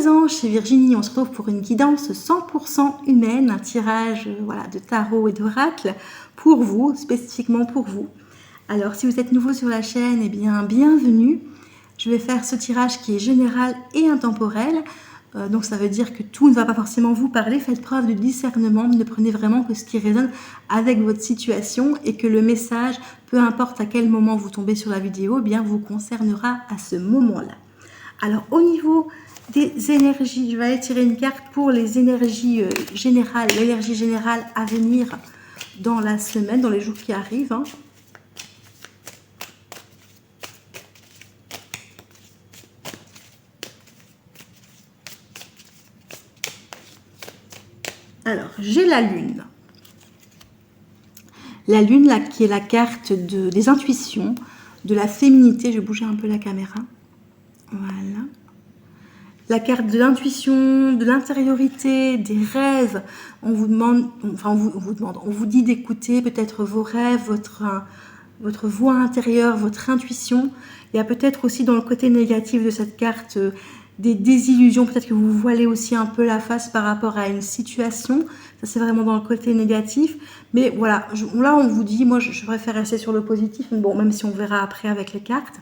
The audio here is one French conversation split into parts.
présent chez Virginie. On se retrouve pour une guidance 100% humaine, un tirage voilà, de tarot et d'oracle pour vous, spécifiquement pour vous. Alors, si vous êtes nouveau sur la chaîne, eh bien, bienvenue. Je vais faire ce tirage qui est général et intemporel. Donc, ça veut dire que tout ne va pas forcément vous parler. Faites preuve de discernement. Ne prenez vraiment que ce qui résonne avec votre situation et que le message, peu importe à quel moment vous tombez sur la vidéo, eh bien, vous concernera à ce moment-là. Alors, au niveau des énergies, je vais aller tirer une carte pour les énergies générales, l'énergie générale à venir dans la semaine, dans les jours qui arrivent. Hein. Alors, j'ai la lune. La lune, là, qui est la carte des intuitions, de la féminité. Je vais bouger un peu la caméra. Voilà. La carte de l'intuition, de l'intériorité, des rêves. On vous demande, enfin, on vous dit d'écouter peut-être vos rêves, votre voix intérieure, votre intuition. Il y a peut-être aussi dans le côté négatif de cette carte des désillusions, peut-être que vous voilez aussi un peu la face par rapport à une situation. Ça, c'est vraiment dans le côté négatif. Mais voilà, là, on vous dit, moi, je préfère rester sur le positif, mais bon, même si on verra après avec les cartes,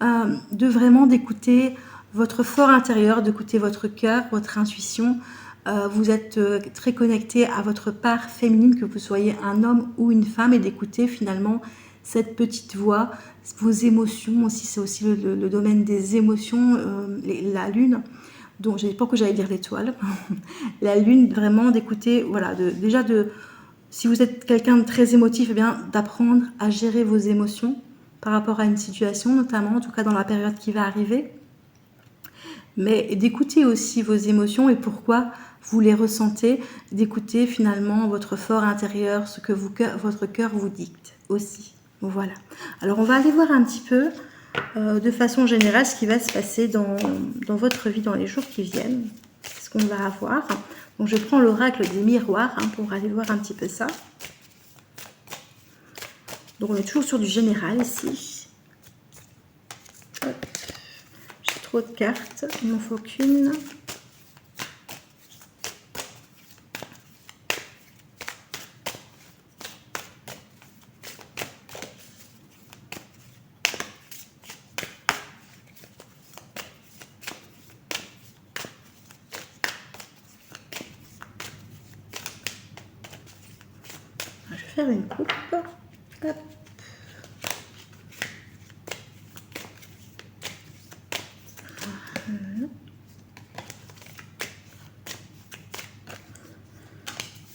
de vraiment d'écouter votre fort intérieur, d'écouter votre cœur, votre intuition. Vous êtes très connecté à votre part féminine, que vous soyez un homme ou une femme, et d'écouter finalement cette petite voix, vos émotions aussi, c'est aussi le domaine des émotions, la lune. Donc j'ai peur que j'allais dire l'étoile. La lune, vraiment d'écouter, voilà, si vous êtes quelqu'un de très émotif, eh bien d'apprendre à gérer vos émotions par rapport à une situation, notamment, en tout cas dans la période qui va arriver. Mais d'écouter aussi vos émotions et pourquoi vous les ressentez, d'écouter finalement votre fort intérieur, ce que votre cœur vous dicte aussi. Voilà. Alors on va aller voir un petit peu de façon générale ce qui va se passer dans votre vie dans les jours qui viennent, ce qu'on va avoir. Donc je prends l'oracle des miroirs pour aller voir un petit peu ça. Donc on est toujours sur du général ici. Hop. J'ai trop de cartes, il m'en faut qu'une. Je vais faire une coupe. Hop.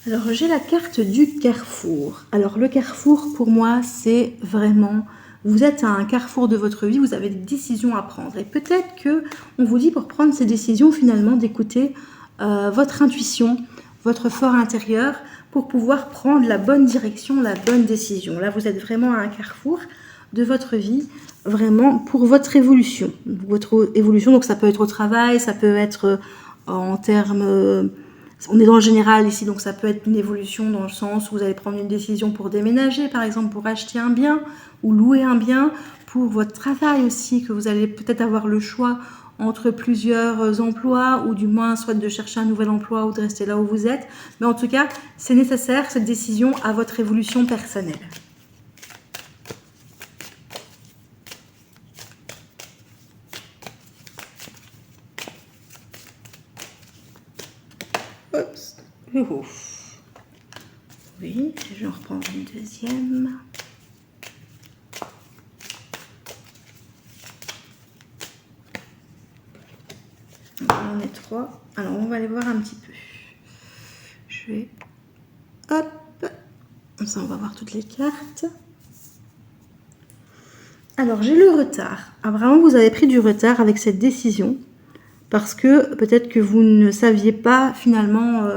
Alors j'ai la carte du carrefour. Alors le carrefour pour moi c'est vraiment, vous êtes à un carrefour de votre vie, vous avez des décisions à prendre. Et peut-être que on vous dit pour prendre ces décisions finalement d'écouter votre intuition, votre fort intérieur pour pouvoir prendre la bonne direction, la bonne décision. Là vous êtes vraiment à un carrefour de votre vie, vraiment pour votre évolution. Votre évolution, donc ça peut être au travail, ça peut être en termes... on est dans le général ici, donc ça peut être une évolution dans le sens où vous allez prendre une décision pour déménager, par exemple, pour acheter un bien ou louer un bien, pour votre travail aussi, que vous allez peut-être avoir le choix entre plusieurs emplois ou du moins soit de chercher un nouvel emploi ou de rester là où vous êtes. Mais en tout cas, c'est nécessaire cette décision à votre évolution personnelle. Oups. Oui, je vais en reprendre une deuxième. On est trois. Alors, on va aller voir un petit peu. Je vais... Hop. Ça, on va voir toutes les cartes. Alors, j'ai le retard. Ah, vraiment, vous avez pris du retard avec cette décision. Parce que peut-être que vous ne saviez pas finalement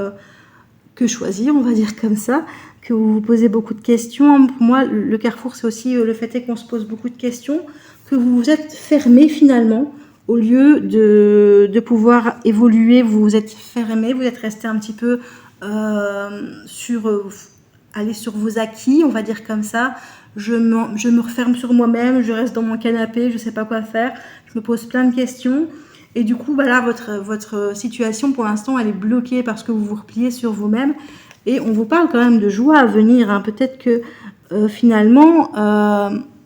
que choisir, on va dire comme ça, que vous vous posez beaucoup de questions. Pour moi, le carrefour, c'est aussi le fait est qu'on se pose beaucoup de questions, que vous vous êtes fermé finalement, au lieu de pouvoir évoluer, vous vous êtes fermé, vous êtes resté un petit peu aller sur vos acquis, on va dire comme ça. Je me referme sur moi-même, je reste dans mon canapé, je ne sais pas quoi faire, je me pose plein de questions. Et du coup, voilà, votre situation pour l'instant, elle est bloquée parce que vous vous repliez sur vous-même. Et on vous parle quand même de joie à venir, hein. Peut-être que finalement,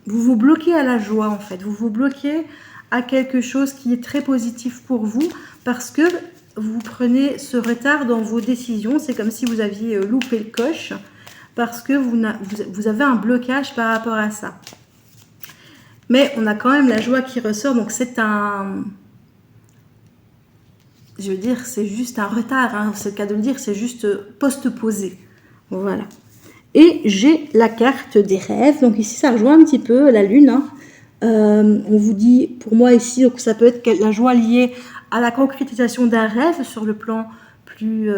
vous vous bloquez à la joie en fait. Vous vous bloquez à quelque chose qui est très positif pour vous parce que vous prenez ce retard dans vos décisions. C'est comme si vous aviez loupé le coche parce que vous avez un blocage par rapport à ça. Mais on a quand même la joie qui ressort. Donc c'est un... Je veux dire, c'est juste un retard. Hein. C'est le cas de le dire. C'est juste post-posé. Voilà. Et j'ai la carte des rêves. Donc ici, ça rejoint un petit peu la lune. Hein. On vous dit, pour moi ici, donc ça peut être la joie liée à la concrétisation d'un rêve sur le plan plus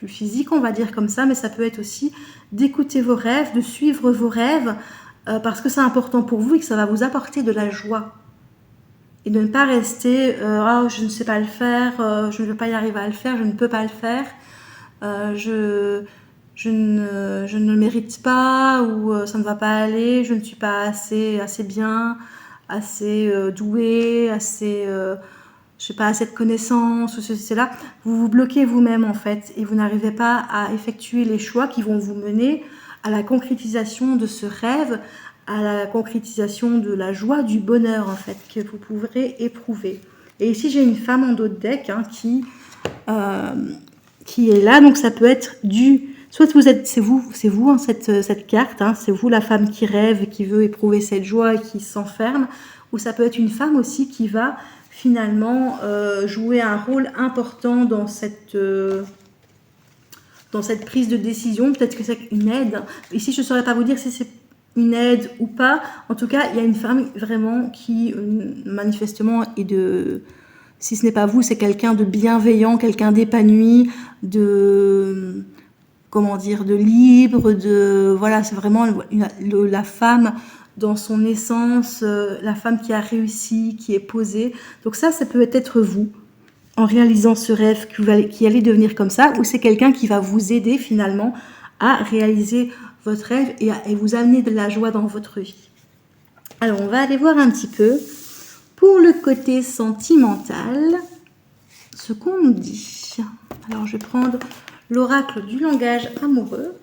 physique, on va dire comme ça. Mais ça peut être aussi d'écouter vos rêves, de suivre vos rêves, parce que c'est important pour vous et que ça va vous apporter de la joie. Et de ne pas rester « oh, je ne sais pas le faire, je ne vais pas y arriver à le faire, je ne peux pas le faire, je ne le mérite pas ou ça ne va pas aller, je ne suis pas assez bien, assez douée, assez, je sais pas, assez de connaissances ou ceci, cela ». Vous vous bloquez vous-même en fait et vous n'arrivez pas à effectuer les choix qui vont vous mener à la concrétisation de ce rêve, à la concrétisation de la joie, du bonheur en fait que vous pourrez éprouver. Et ici j'ai une femme en dos de deck hein, qui est là, donc ça peut être soit vous êtes, c'est vous hein, cette carte, hein, c'est vous la femme qui rêve, qui veut éprouver cette joie et qui s'enferme, ou ça peut être une femme aussi qui va finalement jouer un rôle important dans cette prise de décision. Peut-être que c'est une aide. Ici, je ne saurais pas vous dire si c'est une aide ou pas. En tout cas, il y a une femme vraiment qui, manifestement, est de... Si ce n'est pas vous, c'est quelqu'un de bienveillant, quelqu'un d'épanoui, de... Comment dire, de libre, de... Voilà, c'est vraiment la femme dans son essence, la femme qui a réussi, qui est posée. Donc ça peut être vous, en réalisant ce rêve qui allait devenir comme ça, ou c'est quelqu'un qui va vous aider finalement à réaliser votre rêve et vous amener de la joie dans votre vie. Alors on va aller voir un petit peu pour le côté sentimental ce qu'on nous dit. Alors je vais prendre l'oracle du langage amoureux.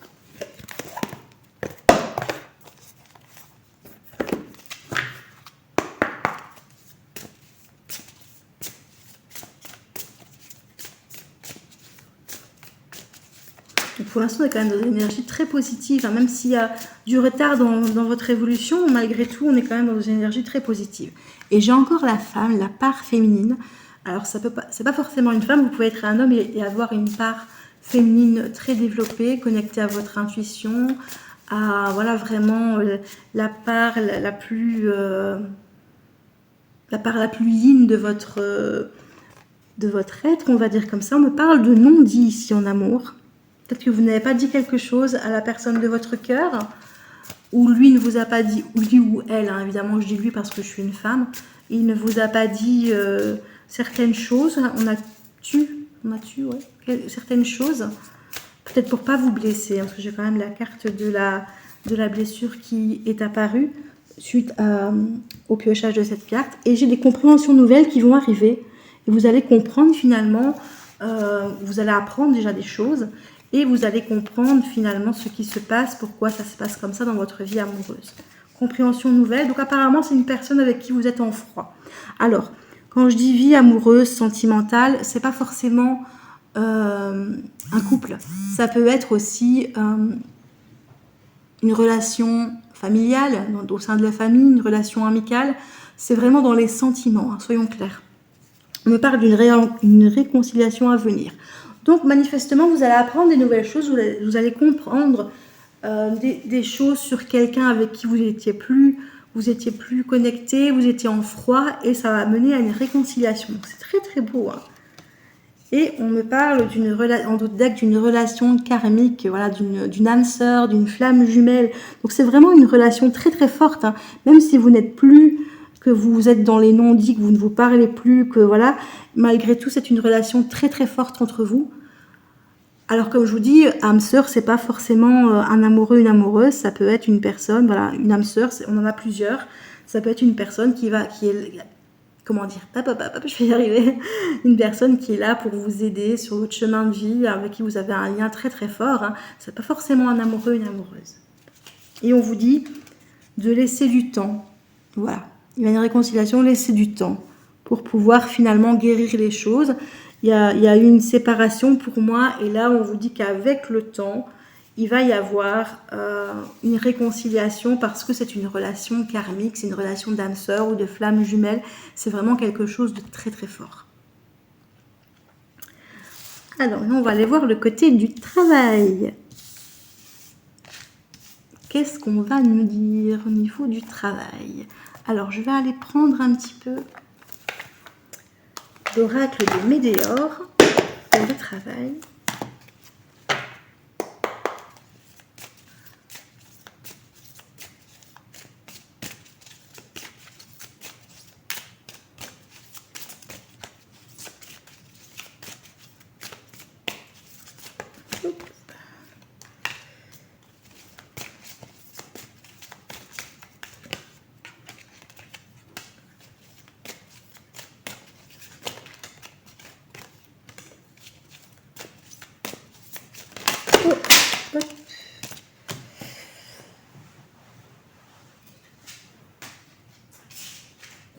Donc pour l'instant, on est quand même dans une énergie très positive, hein, même s'il y a du retard dans votre évolution, malgré tout, on est quand même dans une énergie très positive. Et j'ai encore la femme, la part féminine. Alors, c'est pas forcément une femme, vous pouvez être un homme et avoir une part féminine très développée, connectée à votre intuition, à voilà vraiment la part la plus yin de votre être, on va dire comme ça. On me parle de non-dit ici en amour. Peut-être que vous n'avez pas dit quelque chose à la personne de votre cœur, ou lui ne vous a pas dit, ou lui ou elle, hein, évidemment je dis lui parce que je suis une femme, il ne vous a pas dit certaines choses, on a tué certaines choses, peut-être pour pas vous blesser, hein, parce que j'ai quand même la carte de la blessure qui est apparue suite au piochage de cette carte, et j'ai des compréhensions nouvelles qui vont arriver, et vous allez comprendre finalement, vous allez apprendre déjà des choses, et vous allez comprendre finalement ce qui se passe, pourquoi ça se passe comme ça dans votre vie amoureuse. Compréhension nouvelle, donc apparemment c'est une personne avec qui vous êtes en froid. Alors, quand je dis vie amoureuse, sentimentale, c'est pas forcément un couple. Ça peut être aussi une relation familiale, au sein de la famille, une relation amicale. C'est vraiment dans les sentiments, hein, soyons clairs. On me parle d'une réconciliation à venir. Donc, manifestement, vous allez apprendre des nouvelles choses, vous allez comprendre des choses sur quelqu'un avec qui vous étiez plus connecté, vous étiez en froid, et ça va mener à une réconciliation. C'est très, très beau. Hein. Et on me parle d'une relation karmique, voilà, d'une âme sœur, d'une flamme jumelle. Donc, c'est vraiment une relation très, très forte. Hein. Même si vous n'êtes plus, que vous êtes dans les non-dits, que vous ne vous parlez plus, que voilà, malgré tout, c'est une relation très, très forte entre vous. Alors, comme je vous dis, âme sœur, c'est pas forcément un amoureux, une amoureuse, ça peut être une personne, voilà, une âme sœur, on en a plusieurs. Ça peut être une personne qui est comment dire, je vais y arriver, une personne qui est là pour vous aider sur votre chemin de vie, avec qui vous avez un lien très très fort. Hein. C'est pas forcément un amoureux, une amoureuse. Et on vous dit de laisser du temps. Voilà, il y a une réconciliation, laisser du temps pour pouvoir finalement guérir les choses. Il y a eu une séparation pour moi, et là on vous dit qu'avec le temps, il va y avoir une réconciliation parce que c'est une relation karmique, c'est une relation d'âme sœur ou de flamme jumelle. C'est vraiment quelque chose de très très fort. Alors, là, on va aller voir le côté du travail. Qu'est-ce qu'on va nous dire au niveau du travail? Alors, je vais aller prendre un petit peu l'oracle de Médéor pour le travail.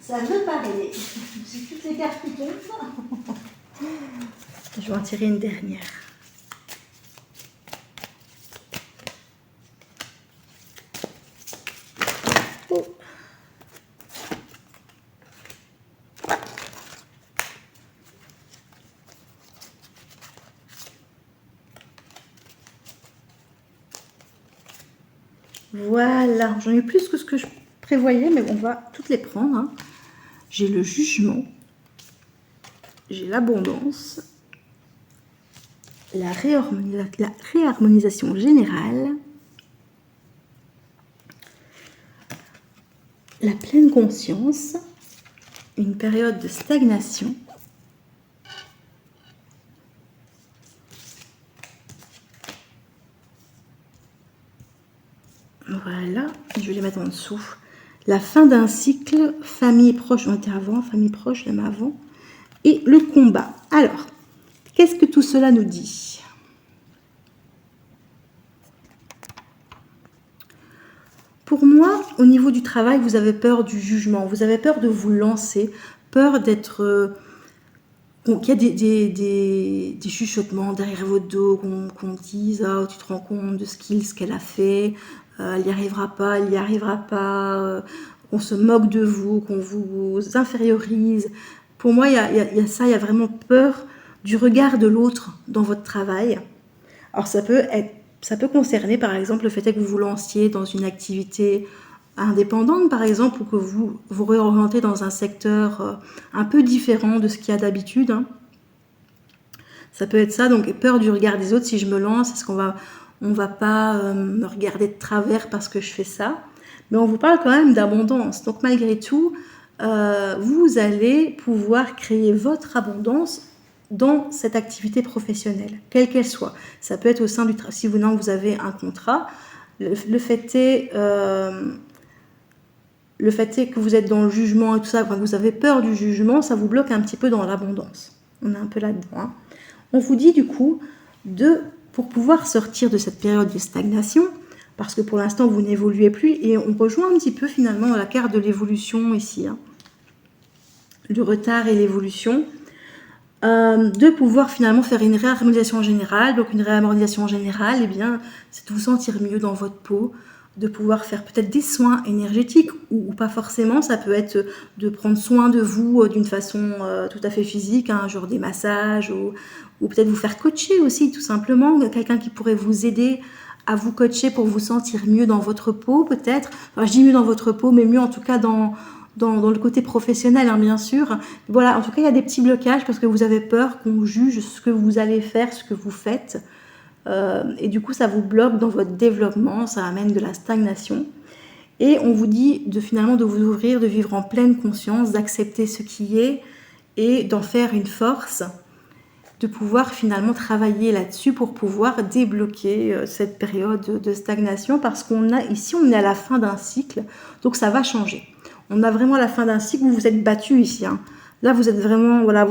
Ça veut parler. C'est toutes les cartes qui tombent. Je vais en tirer une dernière. Oh. Voilà, j'en ai plus que ce que je prévoyais, mais on va toutes les prendre. Hein. J'ai le jugement, j'ai l'abondance, la réharmonisation générale, la pleine conscience, une période de stagnation, voilà, je vais les mettre en dessous. La fin d'un cycle, famille proche, on était avant, famille proche, même avant, et le combat. Alors, qu'est-ce que tout cela nous dit? Pour moi, au niveau du travail, vous avez peur du jugement, vous avez peur de vous lancer, peur d'être... qu'il y a des chuchotements derrière votre dos, qu'on dise « Ah, tu te rends compte de ce qu'elle a fait, elle n'y arrivera pas, elle n'y arrivera pas, on se moque de vous, qu'on vous infériorise. » Pour moi, il y a ça, il y a vraiment peur du regard de l'autre dans votre travail. Alors ça peut concerner par exemple le fait que vous vous lanciez dans une activité indépendante par exemple, ou que vous vous réorientez dans un secteur un peu différent de ce qu'il y a d'habitude. Hein. Ça peut être ça, donc peur du regard des autres. Si je me lance, est-ce on va pas me regarder de travers parce que je fais ça? Mais on vous parle quand même d'abondance. Donc malgré tout, vous allez pouvoir créer votre abondance dans cette activité professionnelle, quelle qu'elle soit. Ça peut être au sein du travail. Si vous avez un contrat, le fait est que vous êtes dans le jugement et tout ça, quand vous avez peur du jugement, ça vous bloque un petit peu dans l'abondance. On est un peu là-dedans. Hein. On vous dit du coup, pour pouvoir sortir de cette période de stagnation, parce que pour l'instant vous n'évoluez plus, et on rejoint un petit peu finalement la carte de l'évolution ici, hein. Le retard et l'évolution, de pouvoir finalement faire une réharmonisation générale. Donc une réharmonisation générale, eh bien, c'est de vous sentir mieux dans votre peau, de pouvoir faire peut-être des soins énergétiques ou pas forcément. Ça peut être de prendre soin de vous d'une façon tout à fait physique, hein, genre des massages ou peut-être vous faire coacher aussi tout simplement. Quelqu'un qui pourrait vous aider à vous coacher pour vous sentir mieux dans votre peau peut-être. Enfin, je dis mieux dans votre peau, mais mieux en tout cas dans le côté professionnel, hein, bien sûr. Voilà, en tout cas, il y a des petits blocages parce que vous avez peur qu'on juge ce que vous allez faire, ce que vous faites. Et du coup, ça vous bloque dans votre développement, ça amène de la stagnation. Et on vous dit finalement de vous ouvrir, de vivre en pleine conscience, d'accepter ce qui est et d'en faire une force, de pouvoir finalement travailler là-dessus pour pouvoir débloquer cette période de stagnation parce qu'on est à la fin d'un cycle, donc ça va changer. On a vraiment la fin d'un cycle où vous êtes battu ici. Hein. Là, vous êtes vraiment, voilà,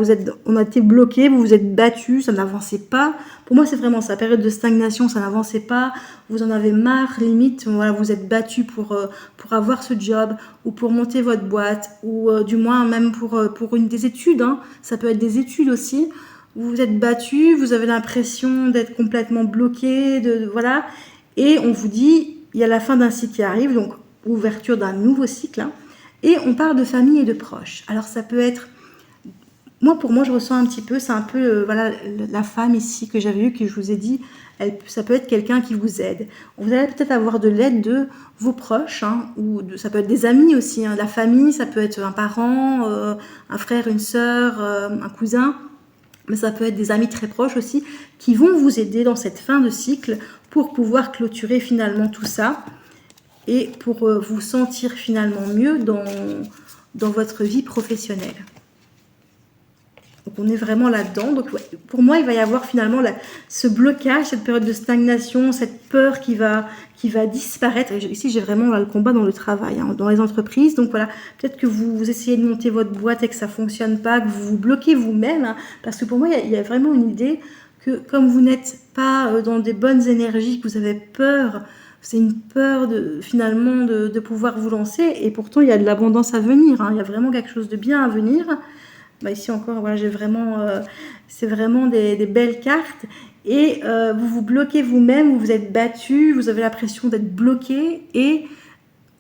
on a été bloqué, vous vous êtes battu, ça n'avançait pas. Pour moi, c'est vraiment ça, période de stagnation, ça n'avançait pas. Vous en avez marre, limite, voilà, vous êtes battu pour avoir ce job ou pour monter votre boîte ou du moins même pour des études. Hein. Ça peut être des études aussi. Vous vous êtes battu, vous avez l'impression d'être complètement bloqué, voilà. Et on vous dit, il y a la fin d'un cycle qui arrive, donc ouverture d'un nouveau cycle. Hein. Et on parle de famille et de proches. Alors ça peut être, pour moi je ressens un petit peu, c'est un peu voilà, la femme ici que j'avais eue, que je vous ai dit, ça peut être quelqu'un qui vous aide. Vous allez peut-être avoir de l'aide de vos proches, hein, ça peut être des amis aussi. Hein. La famille, ça peut être un parent, un frère, une sœur, un cousin. Mais ça peut être des amis très proches aussi qui vont vous aider dans cette fin de cycle pour pouvoir clôturer finalement tout ça et pour vous sentir finalement mieux dans votre vie professionnelle. Donc on est vraiment là-dedans. Donc pour moi, il va y avoir finalement ce blocage, cette période de stagnation, cette peur qui va disparaître. Et ici, j'ai vraiment le combat dans le travail, hein, dans les entreprises. Donc voilà, peut-être que vous essayez de monter votre boîte et que ça ne fonctionne pas, que vous vous bloquez vous-même. Hein, parce que pour moi, il y a vraiment une idée que comme vous n'êtes pas dans des bonnes énergies, que vous avez peur, c'est une peur finalement de pouvoir vous lancer. Et pourtant, il y a de l'abondance à venir. Hein, il y a vraiment quelque chose de bien à venir. Bah ici encore, voilà, j'ai vraiment, c'est vraiment des belles cartes. Et vous vous bloquez vous-même, vous vous êtes battu, vous avez l'impression d'être bloqué. Et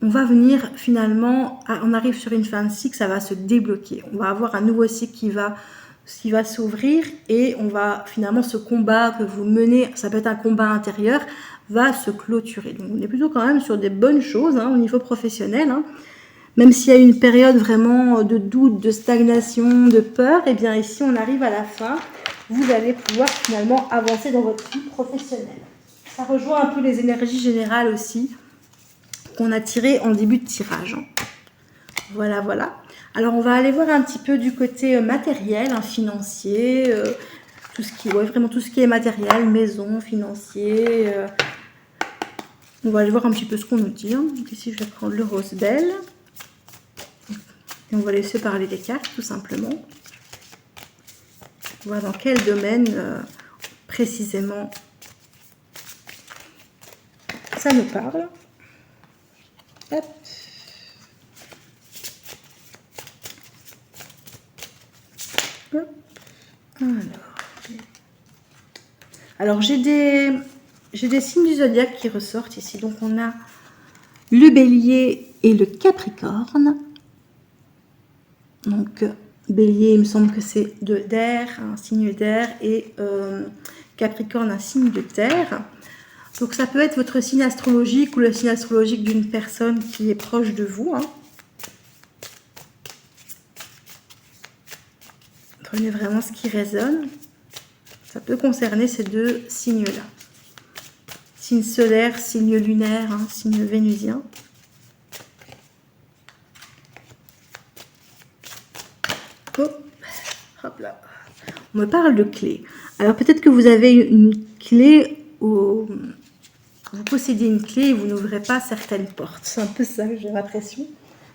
on va venir finalement, on arrive sur une fin de cycle, ça va se débloquer. On va avoir un nouveau cycle qui va s'ouvrir et on va finalement, ce combat que vous menez, ça peut être un combat intérieur, va se clôturer. Donc on est plutôt quand même sur des bonnes choses hein, au niveau professionnel. Hein. Même s'il y a une période vraiment de doute, de stagnation, de peur, et bien ici on arrive à la fin, vous allez pouvoir finalement avancer dans votre vie professionnelle. Ça rejoint un peu les énergies générales aussi qu'on a tirées en début de tirage. Voilà, voilà. Alors on va aller voir un petit peu du côté matériel, hein, financier, tout ce qui est matériel, maison, financier. On va aller voir un petit peu ce qu'on nous dit. Hein. Donc ici je vais prendre le rose belle. Et on va laisser parler les cartes, tout simplement. On va voir dans quel domaine, précisément, ça nous parle. Hop. Hop. Alors j'ai des signes du zodiaque qui ressortent ici. Donc, on a le bélier et le capricorne. Donc, bélier, il me semble que c'est d'air, un signe d'air, et capricorne, un signe de terre. Donc, ça peut être votre signe astrologique ou le signe astrologique d'une personne qui est proche de vous. Hein. Prenez vraiment ce qui résonne. Ça peut concerner ces deux signes-là. Signe solaire, signe lunaire, hein, signe vénusien. Hop là. On me parle de clé. Alors peut-être que vous avez une clé ou vous possédez une clé et vous n'ouvrez pas certaines portes. C'est un peu ça que j'ai l'impression.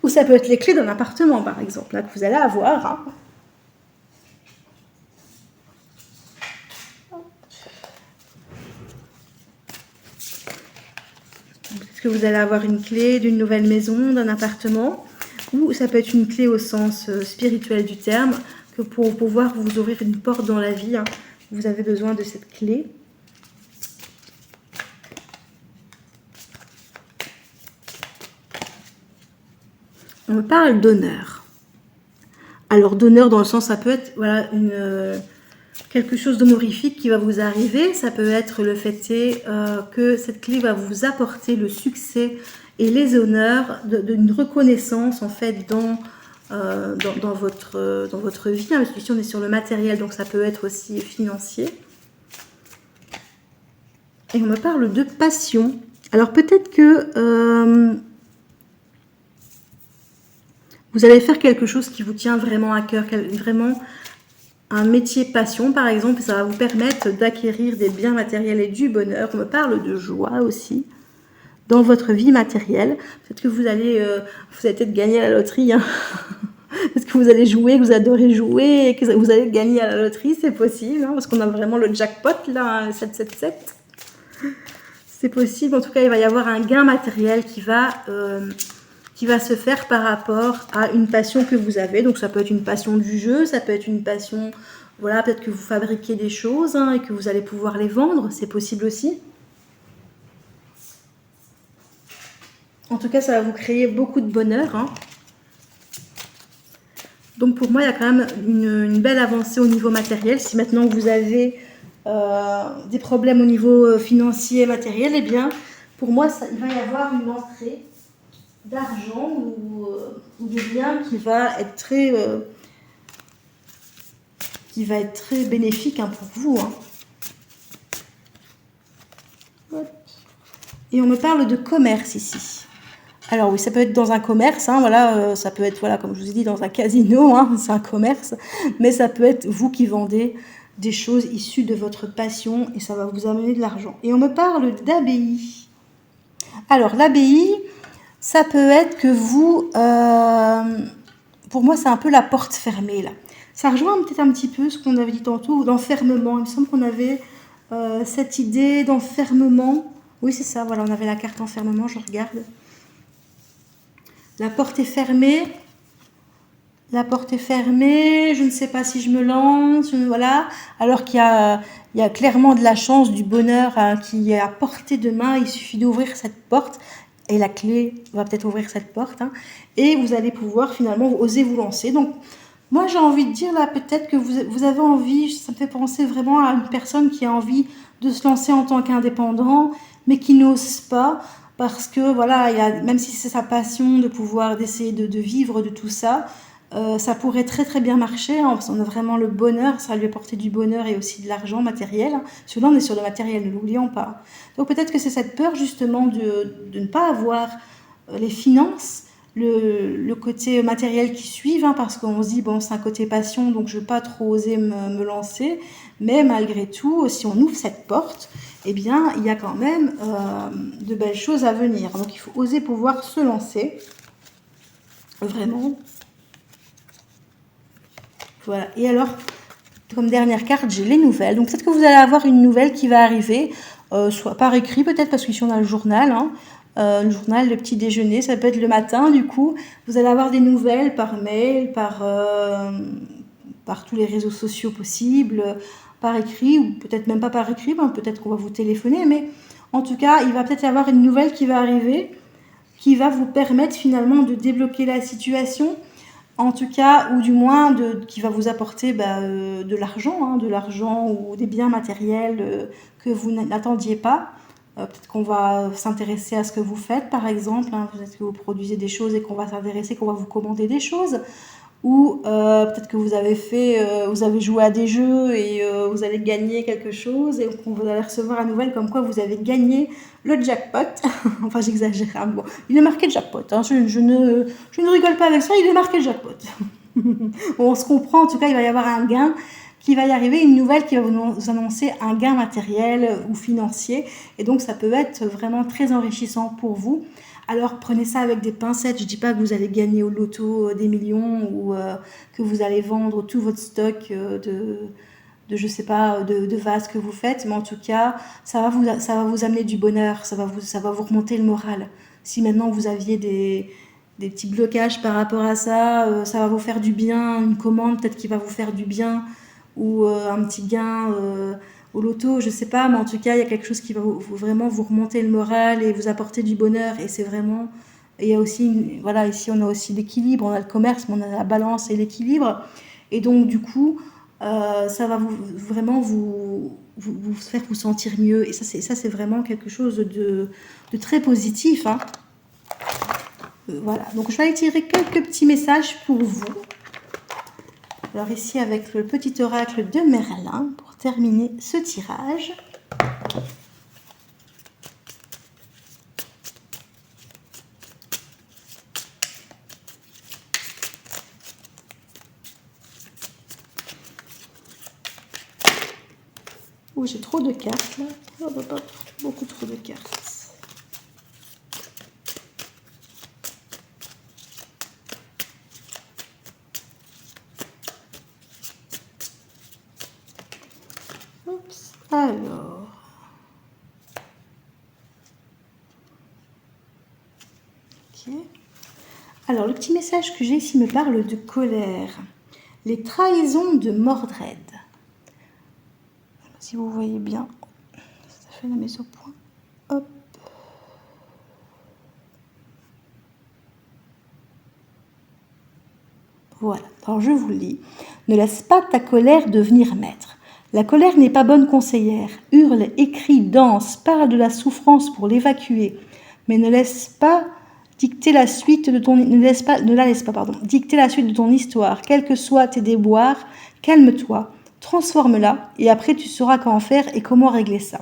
Ou ça peut être les clés d'un appartement par exemple, là, que vous allez avoir. Hein. Peut-être que vous allez avoir une clé d'une nouvelle maison, d'un appartement. Ou ça peut être une clé au sens spirituel du terme, que pour pouvoir vous ouvrir une porte dans la vie, hein, vous avez besoin de cette clé. On me parle d'honneur. Alors d'honneur dans le sens, ça peut être voilà, quelque chose d'honorifique qui va vous arriver. Ça peut être le fait que cette clé va vous apporter le succès et les honneurs d'une reconnaissance en fait dans votre vie. Parce que ici on est sur le matériel, donc ça peut être aussi financier. Et on me parle de passion. Alors peut-être que vous allez faire quelque chose qui vous tient vraiment à cœur, vraiment un métier passion par exemple, et ça va vous permettre d'acquérir des biens matériels et du bonheur. On me parle de joie aussi. dans votre vie matérielle. Peut-être que vous allez peut-être gagner à la loterie, hein. Peut-être que vous allez jouer, que vous adorez jouer, et que vous allez gagner à la loterie, c'est possible, hein, parce qu'on a vraiment le jackpot là, 777. C'est possible, en tout cas il va y avoir un gain matériel qui va se faire par rapport à une passion que vous avez. Donc ça peut être une passion du jeu, ça peut être une passion, voilà, peut-être que vous fabriquez des choses, hein, et que vous allez pouvoir les vendre, c'est possible aussi. En tout cas ça va vous créer beaucoup de bonheur, hein. Donc pour moi il y a quand même une belle avancée au niveau matériel. Si maintenant vous avez des problèmes au niveau financier et matériel, eh bien pour moi il va y avoir une entrée d'argent ou de biens qui va être très bénéfique, hein, pour vous, hein. Et on me parle de commerce ici. Alors oui, ça peut être dans un commerce, hein, voilà, ça peut être, voilà, comme je vous ai dit, dans un casino, hein, c'est un commerce, mais ça peut être vous qui vendez des choses issues de votre passion et ça va vous amener de l'argent. Et on me parle d'abbaye. Alors l'abbaye, ça peut être que vous, pour moi c'est un peu la porte fermée là. Ça rejoint peut-être un petit peu ce qu'on avait dit tantôt, d'enfermement. Il me semble qu'on avait cette idée d'enfermement. Oui c'est ça, voilà, on avait la carte enfermement, je regarde. La porte est fermée. La porte est fermée, je ne sais pas si je me lance, voilà. Alors qu'il y a clairement de la chance, du bonheur, hein, qui est à portée de main. Il suffit d'ouvrir cette porte et la clé va peut-être ouvrir cette porte, hein, et vous allez pouvoir finalement oser vous lancer. Donc moi j'ai envie de dire là, peut-être que vous avez envie, ça me fait penser vraiment à une personne qui a envie de se lancer en tant qu'indépendant, mais qui n'ose pas. Parce que voilà, même si c'est sa passion de pouvoir d'essayer de vivre de tout ça, ça pourrait très très bien marcher, hein, parce qu'on a vraiment le bonheur, ça lui apporter du bonheur et aussi de l'argent matériel. Parce que là on est sur le matériel, ne l'oublions pas. Donc peut-être que c'est cette peur justement de ne pas avoir les finances, le côté matériel qui suivent, hein, parce qu'on se dit bon c'est un côté passion donc je ne veux pas trop oser me lancer, mais malgré tout si on ouvre cette porte, eh bien il y a quand même de belles choses à venir. Donc il faut oser pouvoir se lancer, vraiment. Voilà. Et alors, comme dernière carte, j'ai les nouvelles. Donc peut-être que vous allez avoir une nouvelle qui va arriver, soit par écrit peut-être, parce qu'ici on a le journal, hein. Le journal, le petit déjeuner, ça peut être le matin, du coup. Vous allez avoir des nouvelles par mail, par tous les réseaux sociaux possibles, par écrit, ou peut-être même pas par écrit, ben, peut-être qu'on va vous téléphoner, mais en tout cas, il va peut-être y avoir une nouvelle qui va arriver, qui va vous permettre finalement de débloquer la situation, en tout cas, ou du moins qui va vous apporter de l'argent, hein, de l'argent ou des biens matériels que vous n'attendiez pas. Peut-être qu'on va s'intéresser à ce que vous faites, par exemple, hein, peut-être que vous produisez des choses et qu'on va s'intéresser, qu'on va vous commander des choses. Ou peut-être que vous avez joué à des jeux et vous allez gagner quelque chose et qu'on vous allez recevoir à nouvelle comme quoi vous avez gagné le jackpot. Enfin j'exagère, hein. Bon, il est marqué jackpot, hein. Je ne rigole pas avec ça, il est marqué jackpot. Bon, on se comprend, en tout cas il va y avoir un gain qui va y arriver, une nouvelle qui va vous annoncer un gain matériel ou financier, et donc ça peut être vraiment très enrichissant pour vous. Alors prenez ça avec des pincettes, je ne dis pas que vous allez gagner au loto des millions ou que vous allez vendre tout votre stock je sais pas, de vases que vous faites, mais en tout cas ça va vous amener du bonheur, ça va vous remonter le moral. Si maintenant vous aviez des petits blocages par rapport à ça, ça va vous faire du bien, une commande peut-être qui va vous faire du bien, ou un petit gain au loto, je sais pas, mais en tout cas il y a quelque chose qui va vraiment vous remonter le moral et vous apporter du bonheur, et c'est vraiment, il y a aussi, voilà, ici on a aussi l'équilibre, on a le commerce, mais on a la balance et l'équilibre, et donc du coup ça va vraiment vous faire vous sentir mieux, et ça c'est vraiment quelque chose de très positif, hein. Voilà, donc je vais aller tirer quelques petits messages pour vous. Alors ici avec le petit oracle de Merlin pour terminer ce tirage. Oh, j'ai trop de cartes là. Oh, beaucoup trop de cartes. Oups, alors. Ok. Alors, le petit message que j'ai ici me parle de colère. Les trahisons de Mordred. Si vous voyez bien, ça fait la mise au point. Hop. Voilà, alors je vous le lis. Ne laisse pas ta colère devenir maître. La colère n'est pas bonne conseillère. Hurle, écrie, danse, parle de la souffrance pour l'évacuer. Mais ne laisse pas dicter la suite de ton dicter la suite de ton histoire, quels que soient tes déboires. Calme-toi, transforme-la, et après tu sauras quoi en faire et comment régler ça.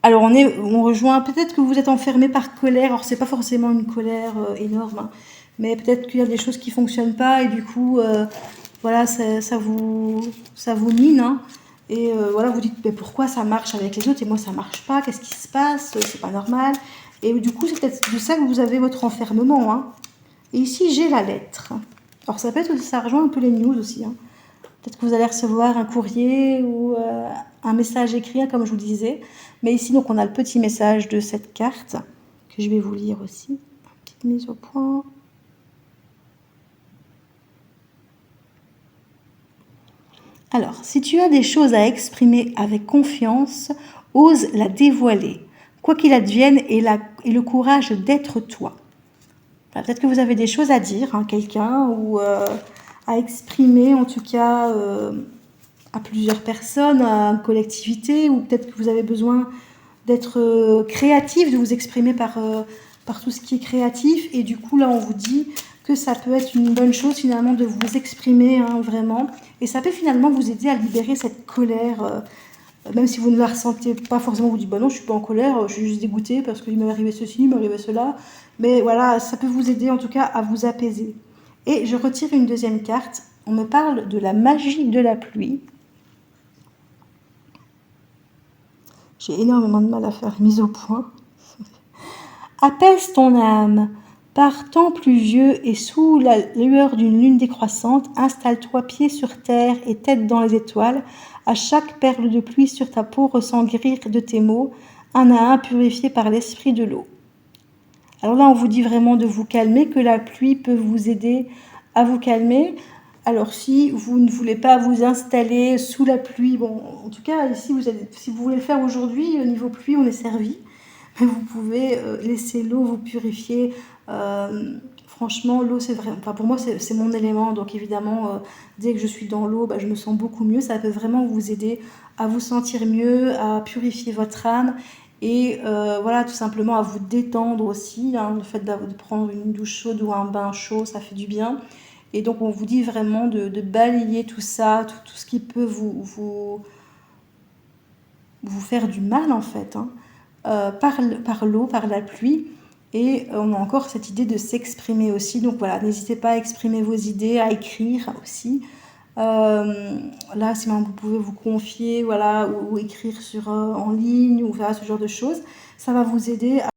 Alors on rejoint, peut-être que vous êtes enfermé par colère, alors c'est pas forcément une colère énorme, hein, mais peut-être qu'il y a des choses qui fonctionnent pas et du coup, voilà, ça vous mine, hein, et voilà, vous dites, mais pourquoi ça marche avec les autres et moi ça marche pas, qu'est-ce qui se passe, c'est pas normal, et du coup c'est peut-être de ça que vous avez votre enfermement, hein. Et ici j'ai la lettre, alors ça peut être, ça rejoint un peu les news aussi, hein. Peut-être que vous allez recevoir un courrier ou un message écrit, comme je vous disais. Mais ici, donc, on a le petit message de cette carte que je vais vous lire aussi. Une petite mise au point. Alors, si tu as des choses à exprimer avec confiance, ose la dévoiler. Quoi qu'il advienne, et le courage d'être toi. Enfin, peut-être que vous avez des choses à dire à quelqu'un ou à exprimer, en tout cas... à plusieurs personnes, à une collectivité, ou peut-être que vous avez besoin d'être créatif, de vous exprimer par tout ce qui est créatif. Et du coup, là, on vous dit que ça peut être une bonne chose finalement de vous exprimer, hein, vraiment. Et ça peut finalement vous aider à libérer cette colère, même si vous ne la ressentez pas forcément. Vous dites, bah non, je suis pas en colère, je suis juste dégoûtée parce qu'il m'est arrivé ceci, il m'est arrivé cela. Mais voilà, ça peut vous aider en tout cas à vous apaiser. Et je retire une deuxième carte. On me parle de la magie de la pluie. J'ai énormément de mal à faire mise au point. Apaise ton âme. Par temps pluvieux et sous la lueur d'une lune décroissante, installe-toi pied sur terre et tête dans les étoiles. À chaque perle de pluie sur ta peau ressent guérir de tes mots, un à un purifié par l'esprit de l'eau. Alors là, on vous dit vraiment de vous calmer, que la pluie peut vous aider à vous calmer. Alors si vous ne voulez pas vous installer sous la pluie, bon, en tout cas ici, si vous voulez le faire aujourd'hui, au niveau pluie, on est servi. Vous pouvez laisser l'eau vous purifier. Franchement, l'eau, c'est vrai. Enfin, pour moi, c'est mon élément. Donc évidemment, dès que je suis dans l'eau, je me sens beaucoup mieux. Ça peut vraiment vous aider à vous sentir mieux, à purifier votre âme. Et voilà, tout simplement à vous détendre aussi, hein. Le fait de prendre une douche chaude ou un bain chaud, ça fait du bien. Et donc, on vous dit vraiment de balayer tout ça, tout ce qui peut vous faire du mal, en fait, hein, par l'eau, par la pluie. Et on a encore cette idée de s'exprimer aussi. Donc voilà, n'hésitez pas à exprimer vos idées, à écrire aussi. Là, si vous pouvez vous confier, voilà, ou écrire en ligne, ou faire ce genre de choses, ça va vous aider à